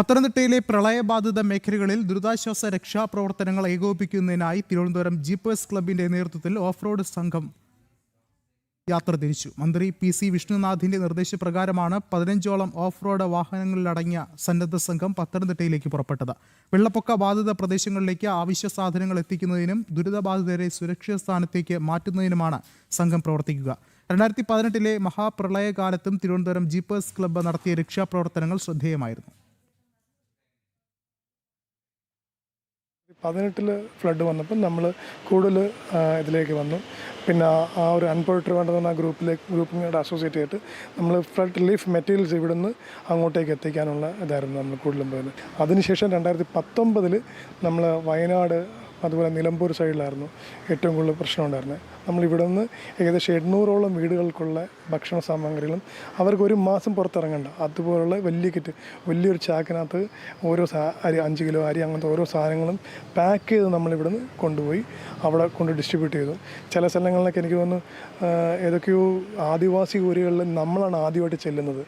പത്തനംതിട്ടയിലെ പ്രളയബാധിത മേഖലകളിൽ ദുരിതാശ്വാസ രക്ഷാപ്രവർത്തനങ്ങൾ ഏകോപിപ്പിക്കുന്നതിനായി തിരുവനന്തപുരം ജീപ്പേഴ്സ് ക്ലബിന്റെ നേതൃത്വത്തിൽ ഓഫ് റോഡ് സംഘം യാത്ര തിരിച്ചു. മന്ത്രി PC വിഷ്ണുനാഥിന്റെ നിർദ്ദേശപ്രകാരമാണ് 15ഓളം ഓഫ് റോഡ് വാഹനങ്ങളിലടങ്ങിയ സന്നദ്ധ സംഘം പത്തനംതിട്ടയിലേക്ക് പുറപ്പെട്ടത്. വെള്ളപ്പൊക്ക ബാധിത പ്രദേശങ്ങളിലേക്ക് ആവശ്യ സാധനങ്ങൾ എത്തിക്കുന്നതിനും ദുരിതബാധിതരെ സുരക്ഷിത സ്ഥാനത്തേക്ക് മാറ്റുന്നതിനുമാണ് സംഘം പ്രവർത്തിക്കുക. 2018 മഹാപ്രളയകാലത്തും തിരുവനന്തപുരം ജീപ്പേഴ്സ് ക്ലബ്ബ് നടത്തിയ രക്ഷാപ്രവർത്തനങ്ങൾ ശ്രദ്ധേയമായിരുന്നു. 2018 ഫ്ലഡ് വന്നപ്പോൾ നമ്മൾ കൂടുതൽ ഇതിലേക്ക് വന്നു. പിന്നെ ആ ഒരു അൺപോൾഡ് ട്രിവാൻഡ്രം എന്ന ഗ്രൂപ്പിനോട് അസോസിയേറ്റ് ചെയ്തിട്ട് നമ്മൾ ഫ്ലഡ് റിലീഫ് മെറ്റീരിയൽസ് ഇവിടുന്ന് അങ്ങോട്ടേക്ക് എത്തിക്കാനുള്ള ഇതായിരുന്നു നമ്മൾ കൂടുതലും പോയത്. അതിനുശേഷം 2019 നമ്മൾ വയനാട് അതുപോലെ നിലമ്പൂർ സൈഡിലായിരുന്നു ഏറ്റവും കൂടുതൽ പ്രശ്നം ഉണ്ടായിരുന്നത്. നമ്മളിവിടെ നിന്ന് ഏകദേശം 800ഓളം വീടുകൾക്കുള്ള ഭക്ഷണ സാമഗ്രികളും അവർക്ക് ഒരു മാസം പുറത്തിറങ്ങണ്ട അതുപോലുള്ള വലിയൊരു ചാക്കിനകത്ത് ഓരോ അരി 5 കിലോ അരി അങ്ങനത്തെ ഓരോ സാധനങ്ങളും പാക്ക് ചെയ്ത് നമ്മളിവിടുന്ന് കൊണ്ടുപോയി അവിടെ കൊണ്ട് ഡിസ്ട്രിബ്യൂട്ട് ചെയ്തു. ചില സ്ഥലങ്ങളിലൊക്കെ എനിക്ക് തോന്നുന്നു ഏതൊക്കെയോ ആദിവാസി ഊരുകളിൽ നമ്മളാണ് ആദ്യമായിട്ട് ചെല്ലുന്നത്.